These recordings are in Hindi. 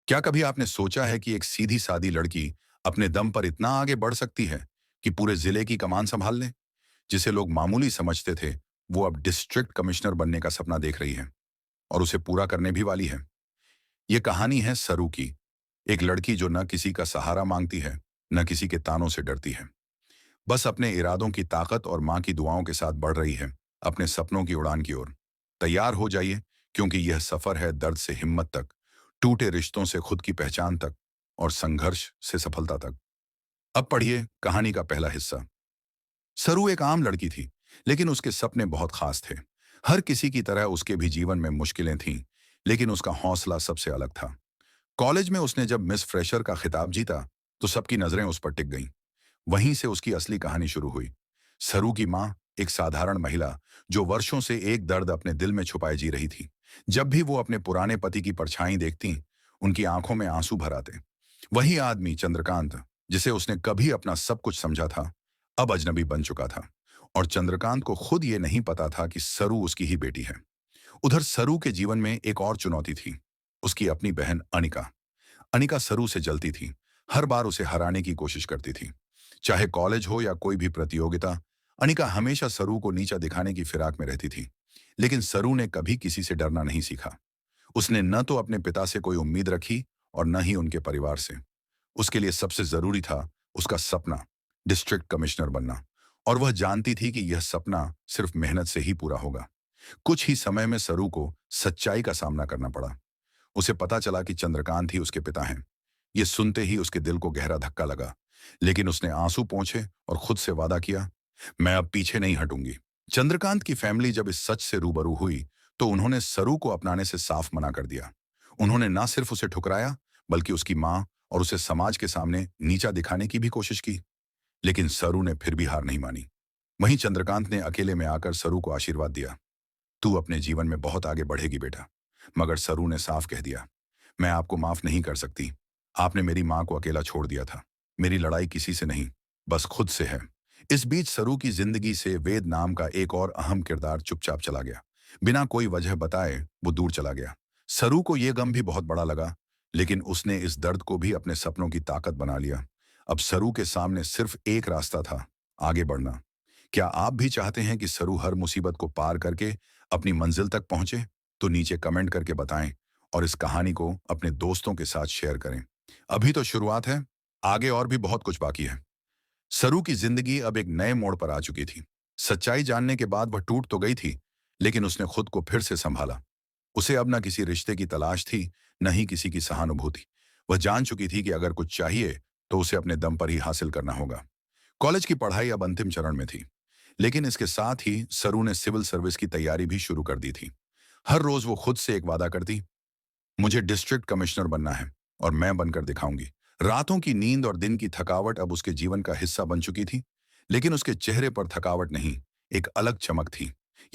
क्या कभी आपने सोचा है कि एक सीधी सादी लड़की अपने दम पर इतना आगे बढ़ सकती है कि पूरे जिले की कमान संभाल ले? जिसे लोग मामूली समझते थे, वो अब डिस्ट्रिक्ट कमिश्नर बनने का सपना देख रही है और उसे पूरा करने भी वाली है। ये कहानी है सरू की, एक लड़की जो न किसी का सहारा मांगती है, न किसी के तानों से डरती है। बस अपने इरादों की ताकत और माँ की दुआओं के साथ बढ़ रही है, अपने सपनों की उड़ान की ओर। तैयार हो जाइए, क्योंकि यह सफर है दर्द से हिम्मत तक, टूटे रिश्तों से खुद की पहचान तक और संघर्ष से सफलता तक। अब पढ़िए कहानी का पहला हिस्सा। सरू एक आम लड़की थी, लेकिन उसके सपने बहुत खास थे। हर किसी की तरह उसके भी जीवन में मुश्किलें थीं, लेकिन उसका हौसला सबसे अलग था। कॉलेज में उसने जब मिस फ्रेशर का खिताब जीता, तो सबकी नजरें उस पर टिक गईं। वहीं से उसकी असली कहानी शुरू हुई। सरू की माँ, एक साधारण महिला, जो वर्षों से एक दर्द अपने दिल में छुपाए जी रही थी। जब भी वो अपने पुराने पति की परछाई देखती, उनकी आंखों में आंसू भर आते। वही आदमी चंद्रकांत, जिसे उसने कभी अपना सब कुछ समझा था, अब अजनबी बन चुका था। और चंद्रकांत को खुद ये नहीं पता था कि सरू उसकी ही बेटी है। उधर सरू के जीवन में एक और चुनौती थी, उसकी अपनी बहन अनिका। अनिका सरू से जलती थी, हर बार उसे हराने की कोशिश करती थी। चाहे कॉलेज हो या कोई भी प्रतियोगिता, अनिका हमेशा सरू को नीचा दिखाने की फिराक में रहती थी। लेकिन सरू ने कभी किसी से डरना नहीं सीखा। उसने न तो अपने पिता से कोई उम्मीद रखी और न ही उनके परिवार से। उसके लिए सबसे जरूरी था उसका सपना, डिस्ट्रिक्ट कमिश्नर बनना। और वह जानती थी कि यह सपना सिर्फ मेहनत से ही पूरा होगा। कुछ ही समय में सरू को सच्चाई का सामना करना पड़ा। उसे पता चला कि चंद्रकांत ही उसके पिता हैं। ये सुनते ही उसके दिल को गहरा धक्का लगा, लेकिन उसने आंसू पोंछे और खुद से वादा किया, मैं अब पीछे नहीं हटूंगी। चंद्रकांत की फैमिली जब इस सच से रूबरू हुई, तो उन्होंने सरू को अपनाने से साफ मना कर दिया। उन्होंने ना सिर्फ उसे ठुकराया, बल्कि उसकी माँ और उसे समाज के सामने नीचा दिखाने की भी कोशिश की। लेकिन सरू ने फिर भी हार नहीं मानी। वहीं चंद्रकांत ने अकेले में आकर सरू को आशीर्वाद दिया, तू अपने जीवन में बहुत आगे बढ़ेगी बेटा। मगर सरू ने साफ कह दिया, मैं आपको माफ नहीं कर सकती। आपने मेरी माँ को अकेला छोड़ दिया था। मेरी लड़ाई किसी से नहीं, बस खुद से है। इस बीच सरू की जिंदगी से वेद नाम का एक और अहम किरदार चुपचाप चला गया। बिना कोई वजह बताए वो दूर चला गया। सरू को यह गम भी बहुत बड़ा लगा, लेकिन उसने इस दर्द को भी अपने सपनों की ताकत बना लिया। अब सरू के सामने सिर्फ एक रास्ता था, आगे बढ़ना। क्या आप भी चाहते हैं कि सरू हर मुसीबत को पार करके अपनी मंजिल तक पहुंचे? तो नीचे कमेंट करके बताएं और इस कहानी को अपने दोस्तों के साथ शेयर करें। अभी तो शुरुआत है, आगे और भी बहुत कुछ बाकी है। सरू की जिंदगी अब एक नए मोड़ पर आ चुकी थी। सच्चाई जानने के बाद वह टूट तो गई थी, लेकिन उसने खुद को फिर से संभाला। उसे अब न किसी रिश्ते की तलाश थी, न ही किसी की सहानुभूति। वह जान चुकी थी कि अगर कुछ चाहिए, तो उसे अपने दम पर ही हासिल करना होगा। कॉलेज की पढ़ाई अब अंतिम चरण में थी, लेकिन इसके साथ ही सरू ने सिविल सर्विस की तैयारी भी शुरू कर दी थी। हर रोज वो खुद से एक वादा करती, मुझे डिस्ट्रिक्ट कमिश्नर बनना है और मैं बनकर दिखाऊंगी। रातों की नींद और दिन की थकावट अब उसके जीवन का हिस्सा बन चुकी थी, लेकिन उसके चेहरे पर थकावट नहीं, एक अलग चमक थी।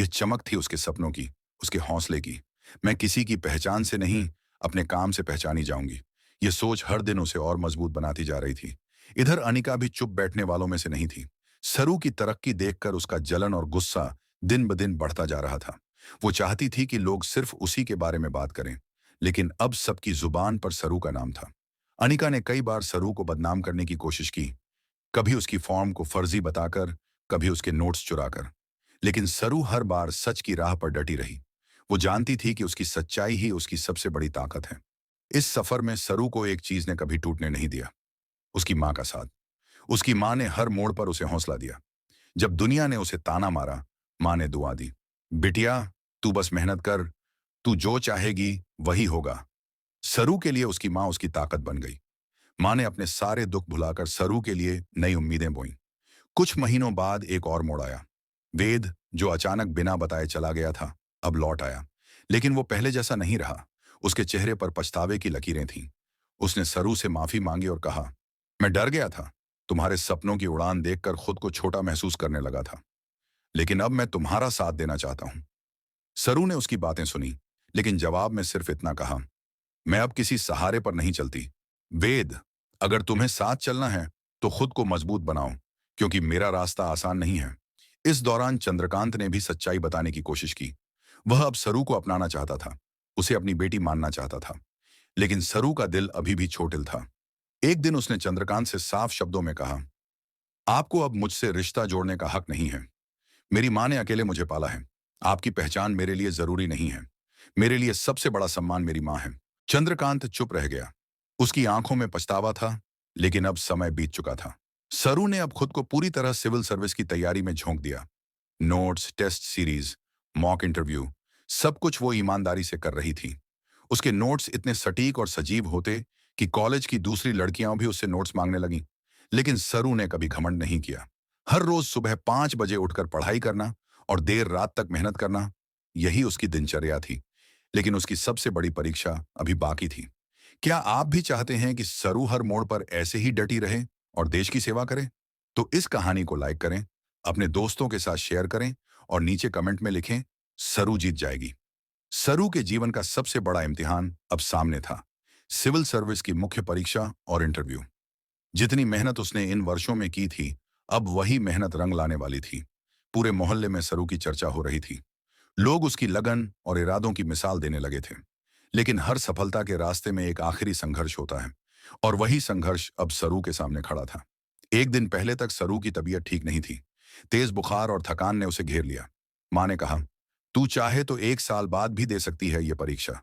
यह चमक थी उसके सपनों की, उसके हौसले की। मैं किसी की पहचान से नहीं, अपने काम से पहचानी जाऊंगी। यह सोच हर दिन उसे और मजबूत बनाती जा रही थी। इधर अनिका भी चुप बैठने वालों में से नहीं थी। सरू की तरक्की देखकर उसका जलन और गुस्सा दिन ब दिन बढ़ता जा रहा था। वो चाहती थी कि लोग सिर्फ उसी के बारे में बात करें, लेकिन अब सबकी जुबान पर सरू का नाम था। अनिका ने कई बार सरू को बदनाम करने की कोशिश की, कभी उसकी फॉर्म को फर्जी बताकर, कभी उसके नोट्स चुराकर। लेकिन सरू हर बार सच की राह पर डटी रही। वो जानती थी कि उसकी सच्चाई ही उसकी सबसे बड़ी ताकत है। इस सफर में सरू को एक चीज ने कभी टूटने नहीं दिया, उसकी माँ का साथ। उसकी माँ ने हर मोड़ पर उसे हौसला दिया। जब दुनिया ने उसे ताना मारा, माँ ने दुआ दी, बिटिया, तू बस मेहनत कर, तू जो चाहेगी वही होगा। सरू के लिए उसकी माँ उसकी ताकत बन गई। माँ ने अपने सारे दुख भुलाकर सरू के लिए नई उम्मीदें बोईं। कुछ महीनों बाद एक और मोड़ आया। वेद, जो अचानक बिना बताए चला गया था, अब लौट आया। लेकिन वो पहले जैसा नहीं रहा। उसके चेहरे पर पछतावे की लकीरें थीं। उसने सरू से माफी मांगी और कहा, मैं डर गया था, तुम्हारे सपनों की उड़ान देखकर खुद को छोटा महसूस करने लगा था। लेकिन अब मैं तुम्हारा साथ देना चाहता हूं। सरू ने उसकी बातें सुनी, लेकिन जवाब में सिर्फ इतना कहा, मैं अब किसी सहारे पर नहीं चलती। वेद, अगर तुम्हें साथ चलना है, तो खुद को मजबूत बनाओ, क्योंकि मेरा रास्ता आसान नहीं है। इस दौरान चंद्रकांत ने भी सच्चाई बताने की कोशिश की। वह अब सरू को अपनाना चाहता था, उसे अपनी बेटी मानना चाहता था। लेकिन सरू का दिल अभी भी छोटिल था। एक दिन उसने चंद्रकांत से साफ शब्दों में कहा, आपको अब मुझसे रिश्ता जोड़ने का हक नहीं है। मेरी माँ ने अकेले मुझे पाला है। आपकी पहचान मेरे लिए जरूरी नहीं है। मेरे लिए सबसे बड़ा सम्मान मेरी माँ है। चंद्रकांत चुप रह गया। उसकी आंखों में पछतावा था, लेकिन अब समय बीत चुका था। सरू ने अब खुद को पूरी तरह सिविल सर्विस की तैयारी में झोंक दिया। Notes, test series, mock interview, सब कुछ वो ईमानदारी से कर रही थी। उसके नोट्स इतने सटीक और सजीव होते कि कॉलेज की दूसरी लड़कियां भी उससे नोट्स मांगने लगीं। लेकिन सरू ने कभी घमंड नहीं किया। हर रोज सुबह 5 बजे उठकर पढ़ाई करना और देर रात तक मेहनत करना, यही उसकी दिनचर्या थी। लेकिन उसकी सबसे बड़ी परीक्षा अभी बाकी थी। क्या आप भी चाहते हैं कि सरू हर मोड़ पर ऐसे ही डटी रहे और देश की सेवा करे? तो इस कहानी को लाइक करें, अपने दोस्तों के साथ शेयर करें और नीचे कमेंट में लिखें, सरू जीत जाएगी। सरू के जीवन का सबसे बड़ा इम्तिहान अब सामने था। सिविल सर्विस की मुख्य परीक्षा और इंटरव्यू। जितनी मेहनत उसने इन वर्षों में की थी, अब वही मेहनत रंग लाने वाली थी। पूरे मोहल्ले में सरू की चर्चा हो रही थी। लोग उसकी लगन और इरादों की मिसाल देने लगे थे। लेकिन हर सफलता के रास्ते में एक आखिरी संघर्ष होता है, और वही संघर्ष अब सरू के सामने खड़ा था। एक दिन पहले तक सरू की तबीयत ठीक नहीं थी। तेज बुखार और थकान ने उसे घेर लिया। माँ ने कहा, तू चाहे तो 1 साल बाद भी दे सकती है ये परीक्षा।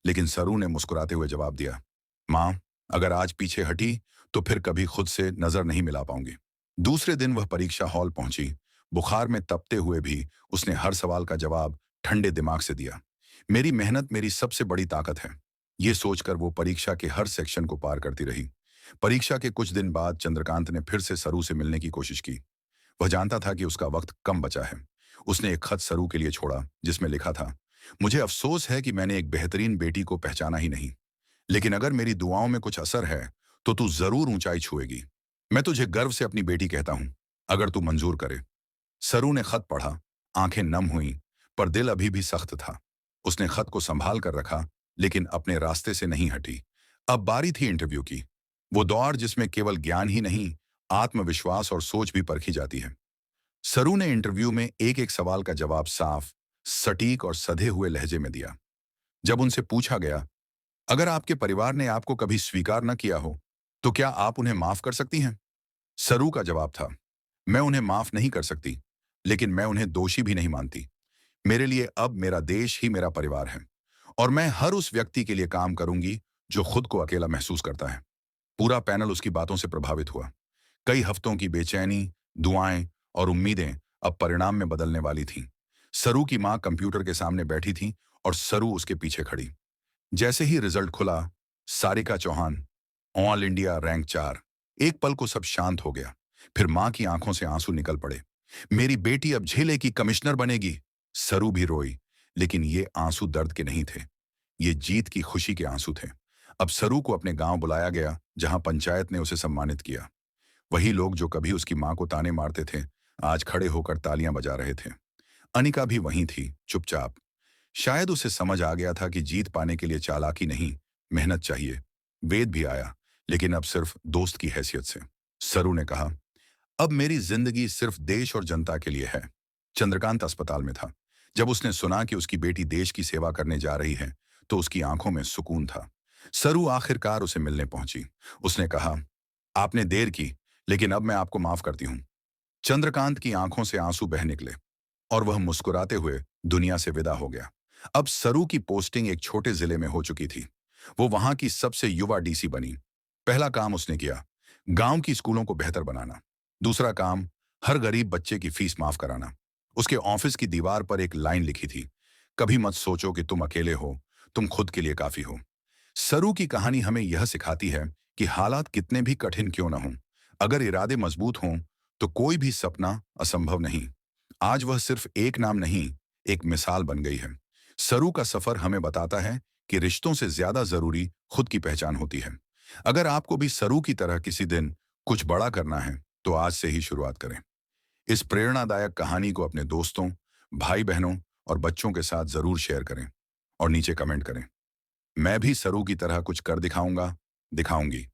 लेकिन सरू ने मुस्कुराते हुए जवाब दिया, माँ, अगर आज पीछे हटी तो फिर कभी खुद से नजर नहीं मिला पाऊंगी। दूसरे दिन वह परीक्षा हॉल पहुंची। बुखार में तपते हुए भी उसने हर सवाल का जवाब ठंडे दिमाग से दिया। मेरी मेहनत मेरी सबसे बड़ी ताकत है। ये सोचकर वो परीक्षा के हर सेक्शन को पार करती रही। परीक्षा के कुछ दिन बाद चंद्रकांत ने फिर से सरू से मिलने की कोशिश की। वह जानता था कि उसका वक्त कम बचा है। उसने एक खत सरू के लिए छोड़ा, जिसमें लिखा था, मुझे अफसोस है कि मैंने एक बेहतरीन बेटी को पहचाना ही नहीं, लेकिन अगर मेरी दुआओं में कुछ असर है तो तू जरूर ऊंचाई छुएगी। मैं तुझे गर्व से अपनी बेटी कहता हूं, अगर तू मंजूर करे। सरू ने खत पढ़ा। आंखें नम हुईं, पर दिल अभी भी सख्त था। उसने खत को संभाल कर रखा, लेकिन अपने रास्ते से नहीं हटी। अब बारी थी इंटरव्यू की। वो दौर जिसमें केवल ज्ञान ही नहीं, आत्मविश्वास और सोच भी परखी जाती है। सरू ने इंटरव्यू में एक एक सवाल का जवाब साफ, सटीक और सधे हुए लहजे में दिया। जब उनसे पूछा गया, अगर आपके परिवार ने आपको कभी स्वीकार न किया हो, तो क्या आप उन्हें माफ कर सकती हैं? सरू का जवाब था, मैं उन्हें माफ नहीं कर सकती, लेकिन मैं उन्हें दोषी भी नहीं मानती। मेरे लिए अब मेरा देश ही मेरा परिवार है, और मैं हर उस व्यक्ति के लिए काम करूंगी जो खुद को अकेला महसूस करता है। पूरा पैनल उसकी बातों से प्रभावित हुआ। कई हफ्तों की बेचैनी, दुआएं और उम्मीदें अब परिणाम में बदलने वाली थीं। सरू की मां कंप्यूटर के सामने बैठी थी और सरू उसके पीछे खड़ी। जैसे ही रिजल्ट खुला, Sarika Chauhan, all India rank 4। एक पल को सब शांत हो गया। फिर मां की आंखों से आंसू निकल पड़े। मेरी बेटी अब जिले की कमिश्नर बनेगी। सरू भी रोई, लेकिन ये आंसू दर्द के नहीं थे। ये जीत की खुशी के आंसू थे। अब सरू को अपने गांव बुलाया गया, जहां पंचायत ने उसे सम्मानित किया। वही लोग जो कभी उसकी मां को ताने मारते थे, आज खड़े होकर तालियां बजा रहे थे। अनिका भी वहीं थी, चुपचाप। शायद उसे समझ आ गया था कि जीत पाने के लिए चालाकी नहीं, मेहनत चाहिए। वेद भी आया, लेकिन अब सिर्फ दोस्त की हैसियत से। सरू ने कहा, अब मेरी जिंदगी सिर्फ देश और जनता के लिए है। चंद्रकांत अस्पताल में था। जब उसने सुना कि उसकी बेटी देश की सेवा करने जा रही है, तो उसकी आंखों में सुकून था। सरू आखिरकार उसे मिलने पहुंची। उसने कहा, आपने देर की, लेकिन अब मैं आपको माफ करती हूं। चंद्रकांत की आंखों से आंसू बह निकले, और वह मुस्कुराते हुए दुनिया से विदा हो गया। अब सरू की पोस्टिंग एक छोटे जिले में हो चुकी थी। वो वहां की सबसे युवा डीसी बनी। पहला काम उसने किया, गांव की स्कूलों को बेहतर बनाना। दूसरा काम, हर गरीब बच्चे की फीस माफ कराना। उसके ऑफिस की दीवार पर एक लाइन लिखी थी, कभी मत सोचो कि तुम अकेले हो, तुम खुद के लिए काफी हो। सरू की कहानी हमें यह सिखाती है कि हालात कितने भी कठिन क्यों न हों, अगर इरादे मजबूत हों तो कोई भी सपना असंभव नहीं। आज वह सिर्फ एक नाम नहीं, एक मिसाल बन गई है। सरू का सफर हमें बताता है कि रिश्तों से ज्यादा जरूरी खुद की पहचान होती है। अगर आपको भी सरू की तरह किसी दिन कुछ बड़ा करना है, तो आज से ही शुरुआत करें। इस प्रेरणादायक कहानी को अपने दोस्तों, भाई बहनों और बच्चों के साथ जरूर शेयर करें और नीचे कमेंट करें, मैं भी सरू की तरह कुछ कर दिखाऊंगा, दिखाऊंगी।